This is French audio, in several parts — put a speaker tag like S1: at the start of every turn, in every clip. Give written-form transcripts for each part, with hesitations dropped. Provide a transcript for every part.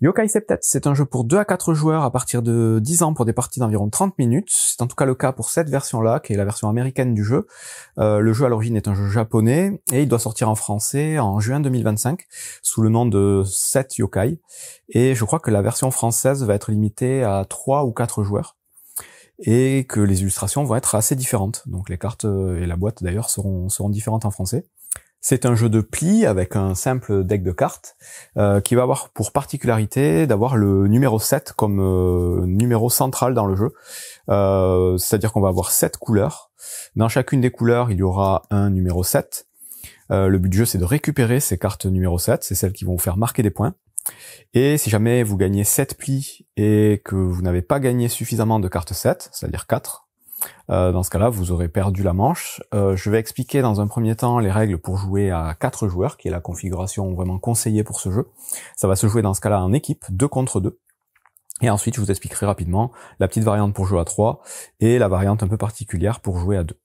S1: Yokai Septet, c'est un jeu pour 2 à 4 joueurs à partir de 10 ans pour des parties d'environ 30 minutes. C'est en tout cas le cas pour cette version-là, qui est la version américaine du jeu. Le jeu à l'origine est un jeu japonais et il doit sortir en français en juin 2025 sous le nom de 7 Yokai. Et je crois que la version française va être limitée à 3 ou 4 joueurs et que les illustrations vont être assez différentes. Donc les cartes et la boîte d'ailleurs seront différentes en français. C'est un jeu de pli avec un simple deck de cartes qui va avoir pour particularité d'avoir le numéro 7 comme numéro central dans le jeu. C'est-à-dire qu'on va avoir 7 couleurs. Dans chacune des couleurs, il y aura un numéro 7. Le but du jeu, c'est de récupérer ces cartes numéro 7. C'est celles qui vont vous faire marquer des points. Et si jamais vous gagnez 7 plis et que vous n'avez pas gagné suffisamment de cartes 7, c'est-à-dire 4, dans ce cas-là, vous aurez perdu la manche. Je vais expliquer dans un premier temps les règles pour jouer à 4 joueurs, qui est la configuration vraiment conseillée pour ce jeu. Ça va se jouer dans ce cas-là en équipe, 2 contre 2. Et ensuite, je vous expliquerai rapidement la petite variante pour jouer à 3 et la variante un peu particulière pour jouer à 2.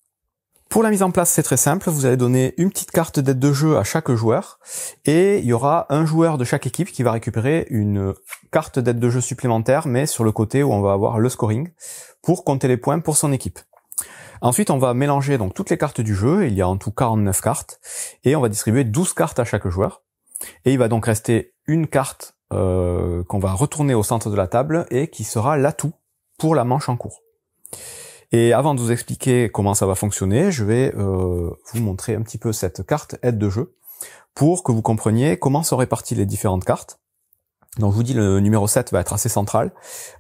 S1: Pour la mise en place, c'est très simple. Vous allez donner une petite carte d'aide de jeu à chaque joueur et il y aura un joueur de chaque équipe qui va récupérer une carte d'aide de jeu supplémentaire, mais sur le côté où on va avoir le scoring pour compter les points pour son équipe. Ensuite, on va mélanger donc toutes les cartes du jeu. Il y a en tout 49 cartes et on va distribuer 12 cartes à chaque joueur. Et il va donc rester une carte qu'on va retourner au centre de la table et qui sera l'atout pour la manche en cours. Et avant de vous expliquer comment ça va fonctionner, je vais vous montrer un petit peu cette carte aide de jeu pour que vous compreniez comment sont réparties les différentes cartes. Donc je vous dis, le numéro 7 va être assez central.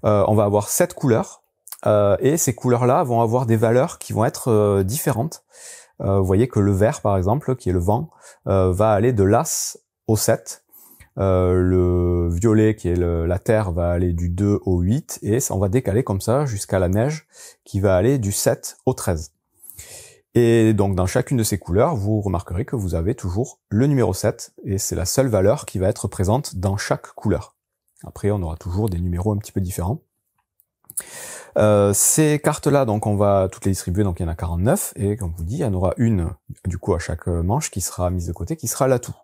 S1: On va avoir 7 couleurs et ces couleurs-là vont avoir des valeurs qui vont être différentes. Vous voyez que le vert, par exemple, qui est le vent, va aller de l'As au 7. Le violet qui est la terre va aller du 2 au 8 et on va décaler comme ça jusqu'à la neige qui va aller du 7 au 13. Et donc dans chacune de ces couleurs, vous remarquerez que vous avez toujours le numéro 7 et c'est la seule valeur qui va être présente dans chaque couleur. Après on aura toujours des numéros un petit peu différents. Ces cartes-là, donc on va toutes les distribuer, donc il y en a 49, et comme je vous dis, il y en aura une, du coup, à chaque manche qui sera mise de côté, qui sera l'atout.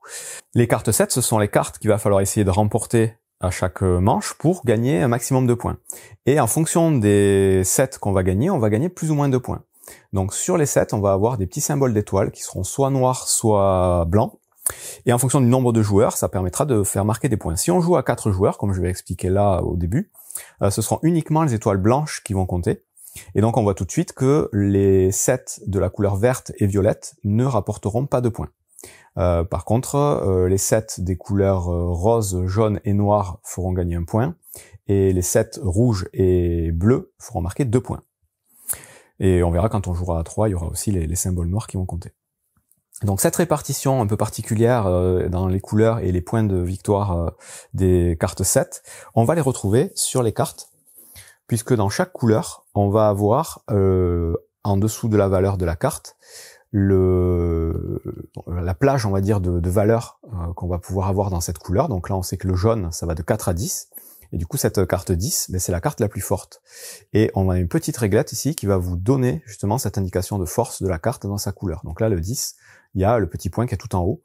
S1: Les cartes 7, ce sont les cartes qu'il va falloir essayer de remporter à chaque manche pour gagner un maximum de points. Et en fonction des 7 qu'on va gagner, on va gagner plus ou moins de points. Donc sur les 7, on va avoir des petits symboles d'étoiles qui seront soit noirs, soit blancs. Et en fonction du nombre de joueurs, ça permettra de faire marquer des points. Si on joue à 4 joueurs, comme je vais expliquer là au début, ce seront uniquement les étoiles blanches qui vont compter. Et donc on voit tout de suite que les 7 de la couleur verte et violette ne rapporteront pas de points. Par contre, les 7 des couleurs rose, jaune et noir feront gagner un point. Et les 7 rouges et bleus feront marquer 2 points. Et on verra quand on jouera à 3, il y aura aussi les symboles noirs qui vont compter. Donc cette répartition un peu particulière dans les couleurs et les points de victoire des cartes 7, on va les retrouver sur les cartes, puisque dans chaque couleur, on va avoir en dessous de la valeur de la carte, la plage, on va dire, de valeurs qu'on va pouvoir avoir dans cette couleur. Donc là, on sait que le jaune, ça va de 4 à 10. Et du coup, cette carte 10, c'est la carte la plus forte. Et on a une petite réglette ici qui va vous donner justement cette indication de force de la carte dans sa couleur. Donc là, le 10, il y a le petit point qui est tout en haut.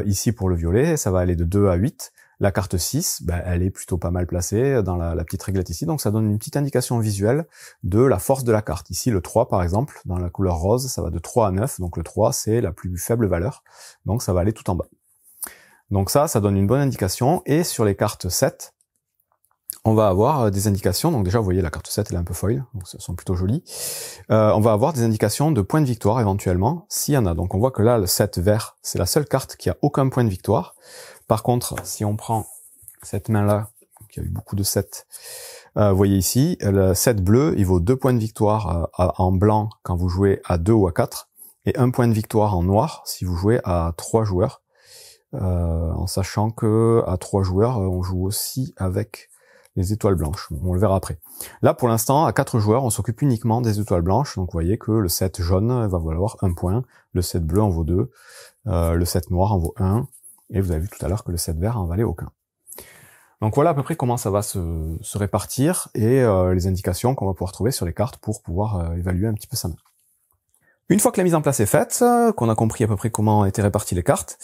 S1: Ici, pour le violet, ça va aller de 2 à 8. La carte 6, elle est plutôt pas mal placée dans la petite réglette ici. Donc ça donne une petite indication visuelle de la force de la carte. Ici, le 3, par exemple, dans la couleur rose, ça va de 3 à 9. Donc le 3, c'est la plus faible valeur. Donc ça va aller tout en bas. Donc ça donne une bonne indication. Et sur les cartes 7, on va avoir des indications, donc déjà vous voyez la carte 7 elle est un peu foil, donc elles sont plutôt jolies. On va avoir des indications de points de victoire éventuellement, s'il y en a. Donc on voit que là le 7 vert, c'est la seule carte qui a aucun point de victoire. Par contre, si on prend cette main-là, qui a eu beaucoup de 7, vous voyez ici, le 7 bleu, il vaut 2 points de victoire en blanc quand vous jouez à 2 ou à 4, et 1 point de victoire en noir si vous jouez à 3 joueurs, en sachant que à 3 joueurs, on joue aussi avec les étoiles blanches. On le verra après. Là, pour l'instant, à 4 joueurs, on s'occupe uniquement des étoiles blanches. Donc, vous voyez que le 7 jaune va valoir 1 point, le 7 bleu en vaut 2, le 7 noir en vaut 1, et vous avez vu tout à l'heure que le 7 vert en valait aucun. Donc, voilà à peu près comment ça va se répartir et les indications qu'on va pouvoir trouver sur les cartes pour pouvoir évaluer un petit peu sa main. Une fois que la mise en place est faite, qu'on a compris à peu près comment étaient réparties les cartes,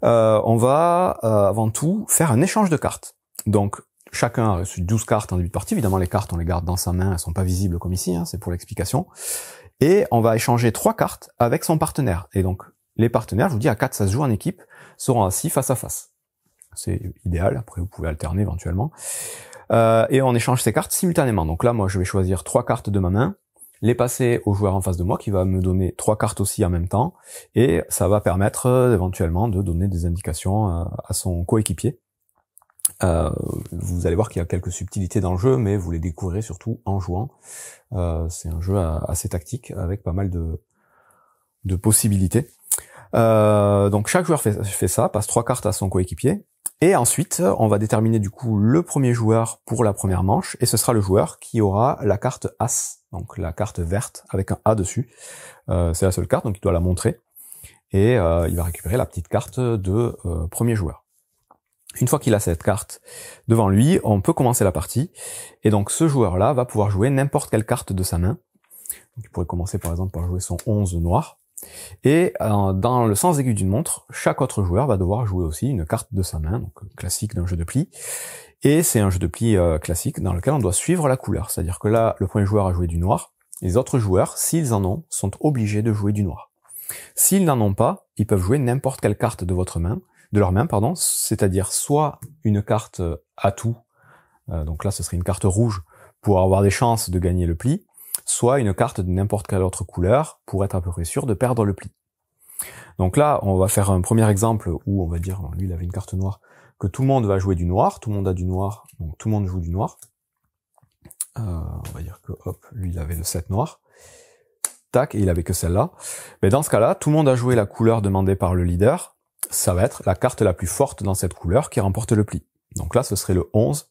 S1: on va avant tout faire un échange de cartes. Donc, chacun a reçu 12 cartes en début de partie. Évidemment, les cartes, on les garde dans sa main, elles sont pas visibles comme ici, hein, c'est pour l'explication. Et on va échanger 3 cartes avec son partenaire. Et donc, les partenaires, je vous dis, à 4, ça se joue en équipe, seront assis face à face. C'est idéal, après vous pouvez alterner éventuellement. Et on échange ces cartes simultanément. Donc là, moi, je vais choisir 3 cartes de ma main, les passer au joueur en face de moi, qui va me donner 3 cartes aussi en même temps, et ça va permettre éventuellement de donner des indications à son coéquipier. Vous allez voir qu'il y a quelques subtilités dans le jeu, mais vous les découvrirez surtout en jouant. C'est un jeu assez tactique, avec pas mal de possibilités. Donc chaque joueur fait ça, passe 3 cartes à son coéquipier, et ensuite on va déterminer du coup le premier joueur pour la première manche, et ce sera le joueur qui aura la carte As, donc la carte verte avec un A dessus. C'est la seule carte, donc il doit la montrer, et il va récupérer la petite carte de premier joueur. Une fois qu'il a cette carte devant lui, on peut commencer la partie, et donc ce joueur-là va pouvoir jouer n'importe quelle carte de sa main. Donc, il pourrait commencer par exemple par jouer son 11 noir, et dans le sens aigu d'une montre, chaque autre joueur va devoir jouer aussi une carte de sa main, donc classique d'un jeu de pli. Et c'est un jeu de pli classique dans lequel on doit suivre la couleur, c'est-à-dire que là, le premier joueur a joué du noir, les autres joueurs, s'ils en ont, sont obligés de jouer du noir. S'ils n'en ont pas, ils peuvent jouer n'importe quelle carte de leur main, c'est-à-dire soit une carte atout, donc là ce serait une carte rouge pour avoir des chances de gagner le pli, soit une carte de n'importe quelle autre couleur pour être à peu près sûr de perdre le pli. Donc là, on va faire un premier exemple où on va dire, lui il avait une carte noire, que tout le monde va jouer du noir, tout le monde a du noir, donc tout le monde joue du noir. On va dire que hop, lui il avait le 7 noir, tac, et il avait que celle-là. Mais dans ce cas-là, tout le monde a joué la couleur demandée par le leader, ça va être la carte la plus forte dans cette couleur qui remporte le pli. Donc là, ce serait le 11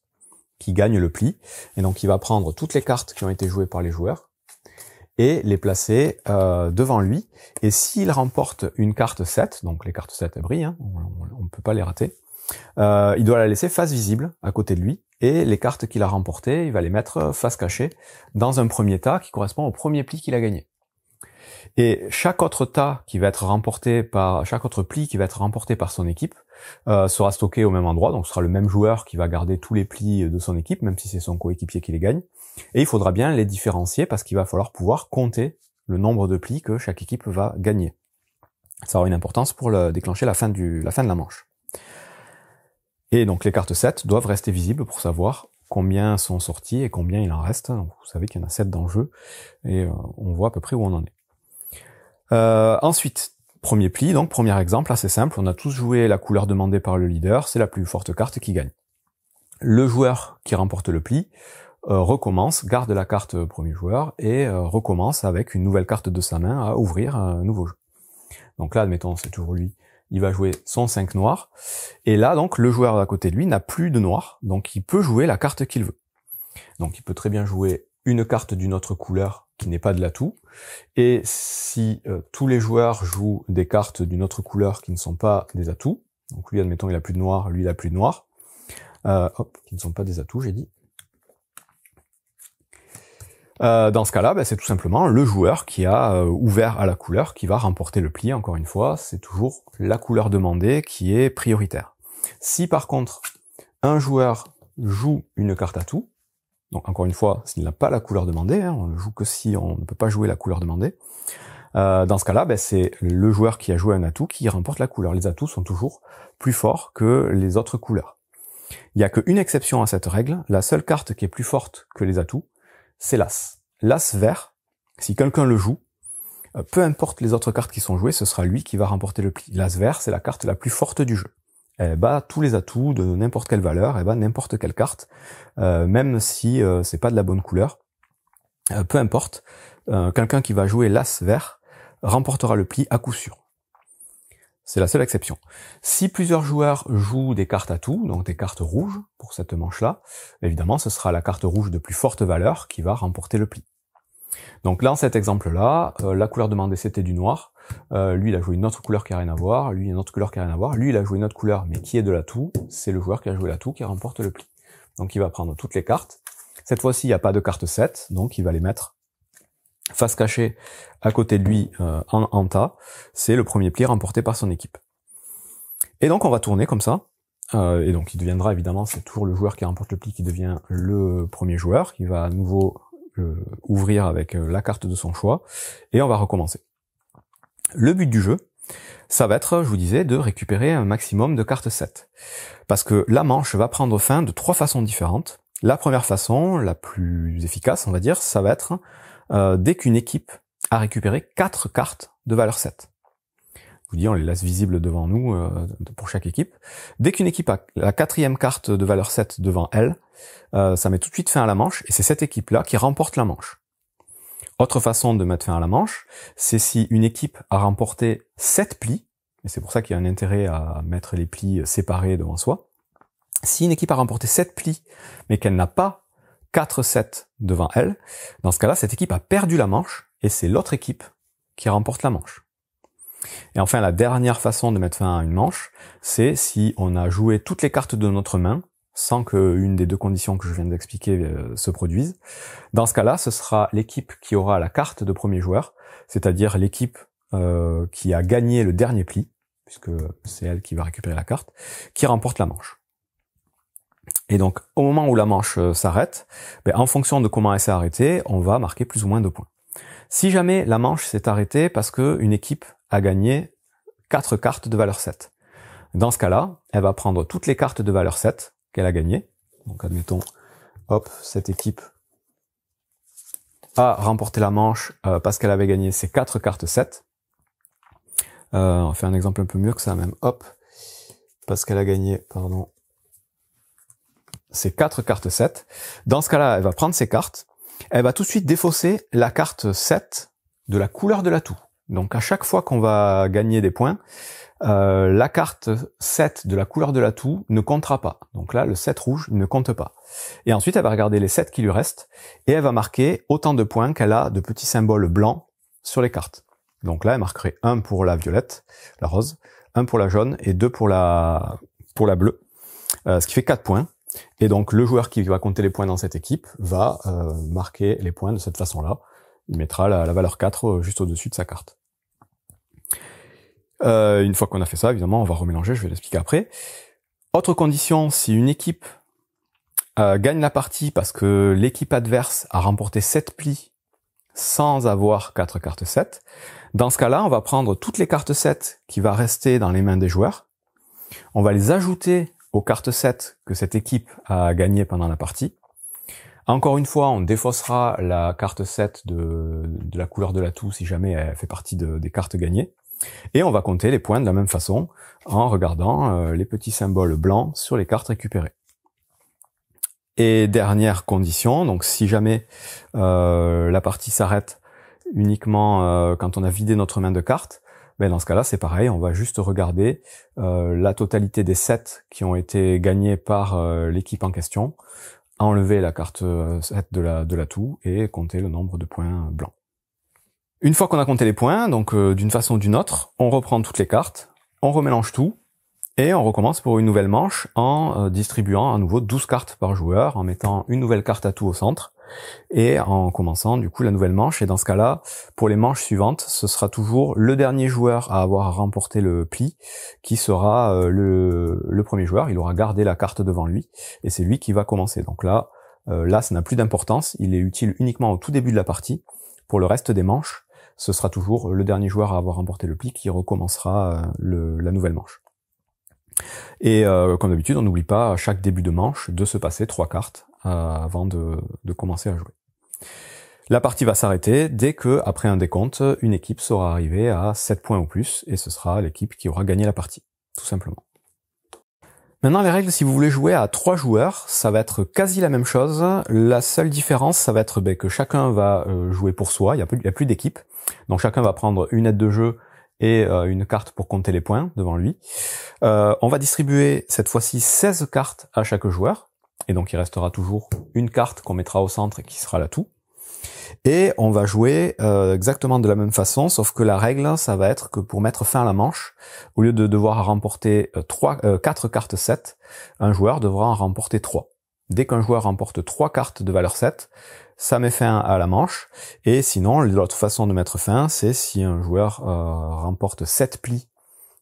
S1: qui gagne le pli, et donc il va prendre toutes les cartes qui ont été jouées par les joueurs, et les placer devant lui, et s'il remporte une carte 7, donc les cartes 7 elles brillent, hein, on ne peut pas les rater, il doit la laisser face visible à côté de lui, et les cartes qu'il a remportées, il va les mettre face cachée dans un premier tas qui correspond au premier pli qu'il a gagné. Et chaque autre tas qui va être remporté chaque autre pli qui va être remporté par son équipe sera stocké au même endroit, donc ce sera le même joueur qui va garder tous les plis de son équipe, même si c'est son coéquipier qui les gagne. Et il faudra bien les différencier parce qu'il va falloir pouvoir compter le nombre de plis que chaque équipe va gagner. Ça aura une importance pour déclencher la fin de la manche. Et donc les cartes 7 doivent rester visibles pour savoir combien sont sortis et combien il en reste. Donc, vous savez qu'il y en a 7 dans le jeu, et on voit à peu près où on en est. Ensuite, premier pli, donc premier exemple, assez simple, on a tous joué la couleur demandée par le leader, c'est la plus forte carte qui gagne. Le joueur qui remporte le pli recommence, garde la carte premier joueur, et recommence avec une nouvelle carte de sa main à ouvrir un nouveau jeu. Donc là, admettons, c'est toujours lui, il va jouer son 5 noir, et là, donc, le joueur à côté de lui n'a plus de noir, donc il peut jouer la carte qu'il veut. Donc il peut très bien jouer une carte d'une autre couleur qui n'est pas de l'atout, et si tous les joueurs jouent des cartes d'une autre couleur qui ne sont pas des atouts, donc lui admettons il a plus de noir, lui il a plus de noir, qui ne sont pas des atouts j'ai dit, dans ce cas-là, c'est tout simplement le joueur qui a ouvert à la couleur qui va remporter le pli. Encore une fois, c'est toujours la couleur demandée qui est prioritaire. Si par contre un joueur joue une carte atout, donc encore une fois, s'il n'a pas la couleur demandée, on ne joue que si on ne peut pas jouer la couleur demandée, dans ce cas-là, c'est le joueur qui a joué un atout qui remporte la couleur. Les atouts sont toujours plus forts que les autres couleurs. Il n'y a qu'une exception à cette règle, la seule carte qui est plus forte que les atouts, c'est l'As. L'As vert, si quelqu'un le joue, peu importe les autres cartes qui sont jouées, ce sera lui qui va remporter le pli. L'As vert, c'est la carte la plus forte du jeu. Elle bat tous les atouts de n'importe quelle valeur, elle bat n'importe quelle carte, même si c'est pas de la bonne couleur. Peu importe, quelqu'un qui va jouer l'As vert remportera le pli à coup sûr. C'est la seule exception. Si plusieurs joueurs jouent des cartes atouts, donc des cartes rouges pour cette manche-là, évidemment ce sera la carte rouge de plus forte valeur qui va remporter le pli. Donc là, dans cet exemple-là, la couleur demandée c'était du noir, lui il a joué une autre couleur qui a rien à voir, lui une autre couleur qui a rien à voir, lui il a joué une autre couleur mais qui est de l'atout, c'est le joueur qui a joué l'atout qui remporte le pli. Donc il va prendre toutes les cartes, cette fois-ci il n'y a pas de carte 7, donc il va les mettre face cachée à côté de lui en tas, c'est le premier pli remporté par son équipe. Et donc on va tourner comme ça, et donc il deviendra évidemment, c'est toujours le joueur qui remporte le pli qui devient le premier joueur, qui va à nouveau ouvrir avec la carte de son choix, et on va recommencer. Le but du jeu, ça va être, je vous disais, de récupérer un maximum de cartes 7. Parce que la manche va prendre fin de 3 façons différentes. La première façon, la plus efficace, on va dire, ça va être dès qu'une équipe a récupéré 4 cartes de valeur 7. Je vous dis, on les laisse visibles devant nous pour chaque équipe. Dès qu'une équipe a la 4e carte de valeur 7 devant elle, ça met tout de suite fin à la manche, et c'est cette équipe-là qui remporte la manche. Autre façon de mettre fin à la manche, c'est si une équipe a remporté 7 plis, et c'est pour ça qu'il y a un intérêt à mettre les plis séparés devant soi. Si une équipe a remporté 7 plis, mais qu'elle n'a pas 4-7 devant elle, dans ce cas-là, cette équipe a perdu la manche, et c'est l'autre équipe qui remporte la manche. Et enfin, la dernière façon de mettre fin à une manche, c'est si on a joué toutes les cartes de notre main, sans qu'une des deux conditions que je viens d'expliquer se produise. Dans ce cas-là, ce sera l'équipe qui aura la carte de premier joueur, c'est-à-dire l'équipe qui a gagné le dernier pli, puisque c'est elle qui va récupérer la carte, qui remporte la manche. Et donc, au moment où la manche s'arrête, en fonction de comment elle s'est arrêtée, on va marquer plus ou moins de points. Si jamais la manche s'est arrêtée parce qu'une équipe a gagné 4 cartes de valeur 7, dans ce cas-là, elle va prendre toutes les cartes de valeur 7 qu'elle a gagné. Donc admettons, hop, cette équipe a remporté la manche parce qu'elle avait gagné ses 4 cartes 7. On fait un exemple un peu mieux que ça même. Hop, parce qu'elle a gagné, pardon, ses 4 cartes 7. Dans ce cas-là, elle va prendre ses cartes. Elle va tout de suite défausser la carte 7 de la couleur de l'atout. Donc à chaque fois qu'on va gagner des points, la carte 7 de la couleur de l'atout ne comptera pas. Donc là, le 7 rouge ne compte pas. Et ensuite, elle va regarder les 7 qui lui restent et elle va marquer autant de points qu'elle a de petits symboles blancs sur les cartes. Donc là, elle marquerait 1 pour la violette, la rose, 1 pour la jaune et 2 pour la bleue, ce qui fait 4 points. Et donc, le joueur qui va compter les points dans cette équipe va marquer les points de cette façon-là. Il mettra la valeur 4 juste au-dessus de sa carte. Une fois qu'on a fait ça, évidemment, on va remélanger, je vais l'expliquer après. Autre condition, si une équipe gagne la partie parce que l'équipe adverse a remporté 7 plis sans avoir 4 cartes 7, dans ce cas-là, on va prendre toutes les cartes 7 qui va rester dans les mains des joueurs, on va les ajouter aux cartes 7 que cette équipe a gagnées pendant la partie. Encore une fois, on défaussera la carte 7 de la couleur de l'atout si jamais elle fait partie des cartes gagnées. Et on va compter les points de la même façon en regardant les petits symboles blancs sur les cartes récupérées. Et dernière condition, donc si jamais la partie s'arrête uniquement quand on a vidé notre main de cartes, dans ce cas-là c'est pareil, on va juste regarder la totalité des 7 qui ont été gagnés par l'équipe en question, enlever la carte 7 de l'atout et compter le nombre de points blancs. Une fois qu'on a compté les points, donc d'une façon ou d'une autre, on reprend toutes les cartes, on remélange tout, et on recommence pour une nouvelle manche en distribuant à nouveau 12 cartes par joueur, en mettant une nouvelle carte atout au centre, et en commençant du coup la nouvelle manche. Et dans ce cas-là, pour les manches suivantes, ce sera toujours le dernier joueur à avoir remporté le pli qui sera le premier joueur. Il aura gardé la carte devant lui, et c'est lui qui va commencer. Donc là, ça n'a plus d'importance, il est utile uniquement au tout début de la partie. Pour le reste des manches, ce sera toujours le dernier joueur à avoir remporté le pli qui recommencera la nouvelle manche. Et comme d'habitude, on n'oublie pas à chaque début de manche de se passer 3 cartes avant de commencer à jouer. La partie va s'arrêter dès que, après un décompte, une équipe sera arrivée à 7 points ou plus, et ce sera l'équipe qui aura gagné la partie, tout simplement. Maintenant, les règles, si vous voulez jouer à 3 joueurs, ça va être quasi la même chose. La seule différence, ça va être que chacun va jouer pour soi, il n'y a plus d'équipe. Donc chacun va prendre une aide de jeu et une carte pour compter les points devant lui. On va distribuer cette fois-ci 16 cartes à chaque joueur, et donc il restera toujours une carte qu'on mettra au centre et qui sera l'atout. Et on va jouer exactement de la même façon, sauf que la règle, ça va être que pour mettre fin à la manche, au lieu de devoir remporter 4 cartes 7, un joueur devra en remporter 3. Dès qu'un joueur remporte 3 cartes de valeur 7, ça met fin à la manche. Et sinon, l'autre façon de mettre fin, c'est si un joueur remporte 7 plis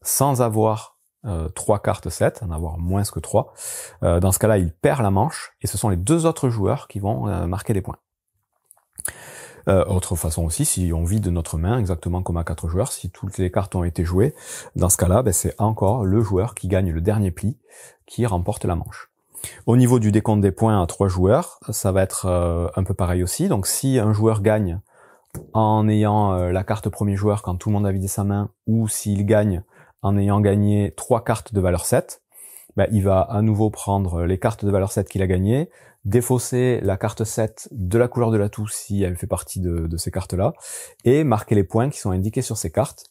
S1: sans avoir 3 cartes 7, en avoir moins que 3. Dans ce cas-là, il perd la manche, et ce sont les 2 autres joueurs qui vont marquer des points. Autre façon aussi, si on vide notre main, exactement comme à 4 joueurs, si toutes les cartes ont été jouées, dans ce cas-là, c'est encore le joueur qui gagne le dernier pli qui remporte la manche. Au niveau du décompte des points à 3 joueurs, ça va être un peu pareil aussi. Donc si un joueur gagne en ayant la carte premier joueur quand tout le monde a vidé sa main, ou s'il gagne en ayant gagné 3 cartes de valeur 7, il va à nouveau prendre les cartes de valeur 7 qu'il a gagnées, défausser la carte 7 de la couleur de l'atout si elle fait partie de ces cartes-là, et marquer les points qui sont indiqués sur ces cartes.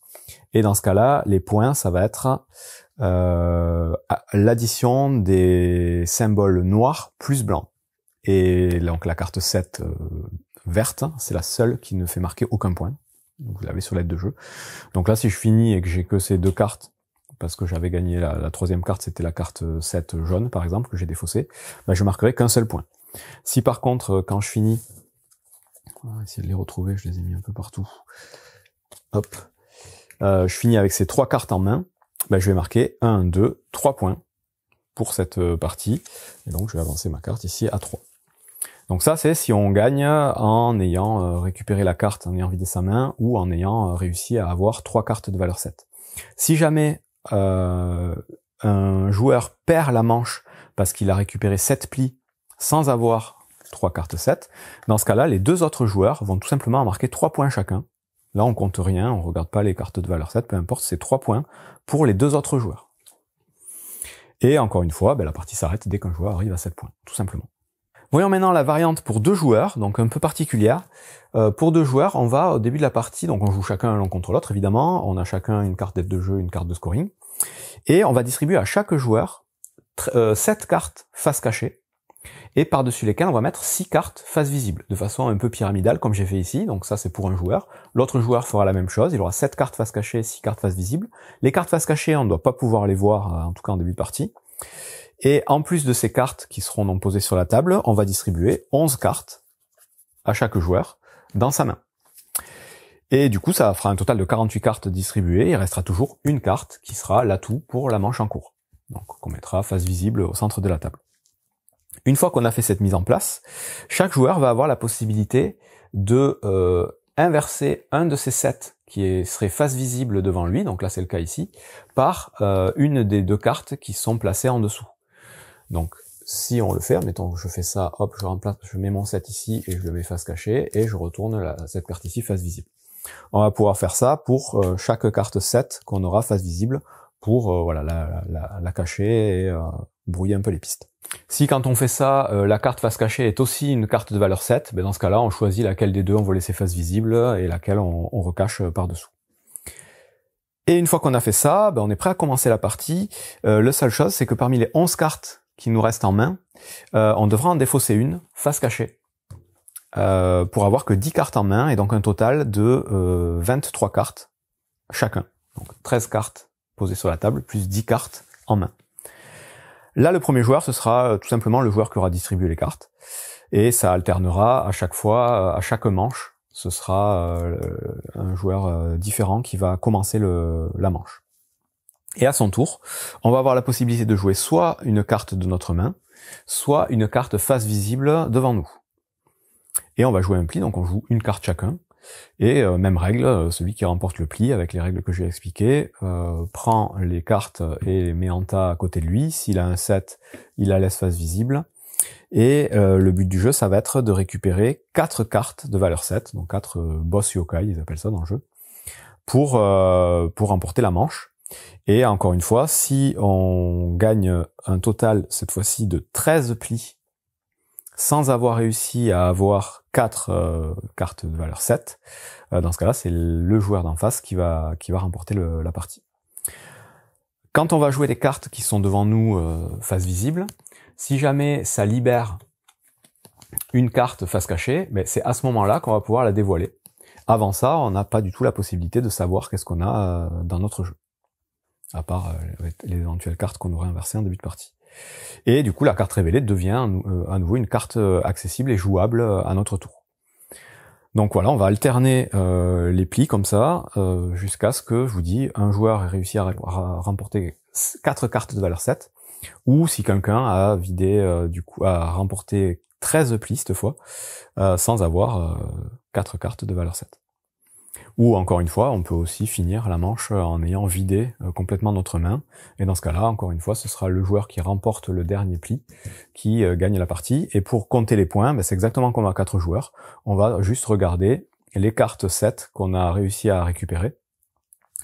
S1: Et dans ce cas-là, les points, ça va être l'addition des symboles noirs plus blancs. Et donc la carte 7 verte, c'est la seule qui ne fait marquer aucun point. Vous l'avez sur l'aide de jeu. Donc là, si je finis et que j'ai que ces 2 cartes, parce que j'avais gagné la 3e carte, c'était la carte 7 jaune, par exemple, que j'ai défaussée, je marquerai qu'un seul point. Si par contre, quand je finis, on va essayer de les retrouver, je les ai mis un peu partout, hop, je finis avec ces 3 cartes en main, je vais marquer 1, 2, 3 points pour cette partie, et donc je vais avancer ma carte ici à 3. Donc ça, c'est si on gagne en ayant récupéré la carte, en ayant vidé sa main, ou en ayant réussi à avoir 3 cartes de valeur 7. Si jamais un joueur perd la manche parce qu'il a récupéré 7 plis sans avoir 3 cartes 7, dans ce cas-là, les 2 autres joueurs vont tout simplement marquer 3 points chacun. Là, on compte rien, on regarde pas les cartes de valeur 7, peu importe, c'est 3 points pour les 2 autres joueurs. Et encore une fois, la partie s'arrête dès qu'un joueur arrive à 7 points, tout simplement. Voyons maintenant la variante pour 2 joueurs, donc un peu particulière. Pour 2 joueurs, on va au début de la partie, donc on joue chacun l'un contre l'autre évidemment, on a chacun une carte d'aide de jeu, une carte de scoring, et on va distribuer à chaque joueur 7 cartes face cachée, et par-dessus lesquelles on va mettre 6 cartes face visible, de façon un peu pyramidale comme j'ai fait ici, donc ça c'est pour un joueur. L'autre joueur fera la même chose, il aura 7 cartes face cachée, 6 cartes face visible. Les cartes face cachées, on ne doit pas pouvoir les voir, en tout cas en début de partie. Et en plus de ces cartes qui seront donc posées sur la table, on va distribuer 11 cartes à chaque joueur dans sa main. Et du coup, ça fera un total de 48 cartes distribuées, il restera toujours une carte qui sera l'atout pour la manche en cours. Donc qu'on mettra face visible au centre de la table. Une fois qu'on a fait cette mise en place, chaque joueur va avoir la possibilité de inverser un de ces 7 qui serait face visible devant lui, donc là c'est le cas ici, par une des 2 cartes qui sont placées en dessous. Donc, si on le fait, admettons que je fais ça, hop, je mets mon 7 ici et je le mets face cachée et je retourne cette carte ici face visible. On va pouvoir faire ça pour chaque carte 7 qu'on aura face visible pour la cacher et brouiller un peu les pistes. Si quand on fait ça, la carte face cachée est aussi une carte de valeur 7, dans ce cas-là, on choisit laquelle des 2 on va laisser face visible et laquelle on recache par-dessous. Et une fois qu'on a fait ça, on est prêt à commencer la partie. La seule chose, c'est que parmi les 11 cartes qui nous restent en main, on devra en défausser une, face cachée, pour avoir que 10 cartes en main, et donc un total de 23 cartes chacun. Donc 13 cartes posées sur la table, plus 10 cartes en main. Là, le premier joueur, ce sera tout simplement le joueur qui aura distribué les cartes, et ça alternera à chaque fois, à chaque manche, ce sera un joueur différent qui va commencer la manche. Et à son tour, on va avoir la possibilité de jouer soit une carte de notre main, soit une carte face visible devant nous. Et on va jouer un pli, donc on joue une carte chacun. Et même règle, celui qui remporte le pli, avec les règles que j'ai expliquées, prend les cartes et les met en tas à côté de lui. S'il a un 7, il la laisse face visible. Et le but du jeu, ça va être de récupérer 4 cartes de valeur 7, donc 4 boss yokai, ils appellent ça dans le jeu, pour remporter la manche. Et encore une fois, si on gagne un total, cette fois-ci, de 13 plis, sans avoir réussi à avoir 4 cartes de valeur 7, dans ce cas-là, c'est le joueur d'en face qui va remporter la partie. Quand on va jouer des cartes qui sont devant nous face visible, si jamais ça libère une carte face cachée, c'est à ce moment-là qu'on va pouvoir la dévoiler. Avant ça, on n'a pas du tout la possibilité de savoir qu'est-ce qu'on a dans notre jeu, à part les éventuelles cartes qu'on aurait inversées en début de partie. Et du coup, la carte révélée devient à nouveau une carte accessible et jouable à notre tour. Donc voilà, on va alterner les plis comme ça, jusqu'à ce que, je vous dis, un joueur ait réussi à remporter 4 cartes de valeur 7, ou si quelqu'un a vidé, du coup, a remporté 13 plis cette fois, sans avoir 4 cartes de valeur 7. Ou encore une fois, on peut aussi finir la manche en ayant vidé complètement notre main, et dans ce cas-là, encore une fois, ce sera le joueur qui remporte le dernier pli qui gagne la partie. Et pour compter les points, ben, c'est exactement comme à 4 joueurs, on va juste regarder les cartes 7 qu'on a réussi à récupérer,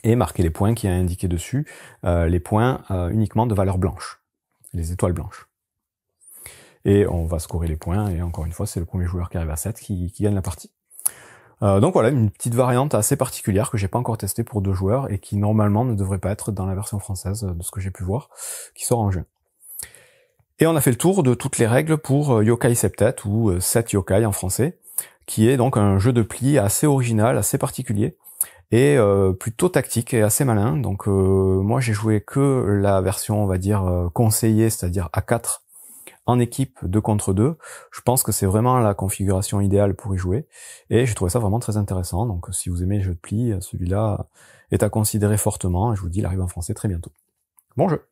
S1: et marquer les points qui est indiqué dessus, les points uniquement de valeur blanche, les étoiles blanches. Et on va scorer les points, et encore une fois, c'est le premier joueur qui arrive à 7 qui gagne la partie. Donc voilà, une petite variante assez particulière que j'ai pas encore testée pour 2 joueurs et qui normalement ne devrait pas être dans la version française de ce que j'ai pu voir, qui sort en juin. Et on a fait le tour de toutes les règles pour Yokai Septet, ou 7 Yokai en français, qui est donc un jeu de plis assez original, assez particulier, et plutôt tactique et assez malin. Donc moi j'ai joué que la version, on va dire, conseillée, c'est-à-dire à 4, en équipe 2 contre 2, je pense que c'est vraiment la configuration idéale pour y jouer, et j'ai trouvé ça vraiment très intéressant. Donc si vous aimez les jeux de plis, celui-là est à considérer fortement, et je vous dis, il arrive en français très bientôt. Bon jeu!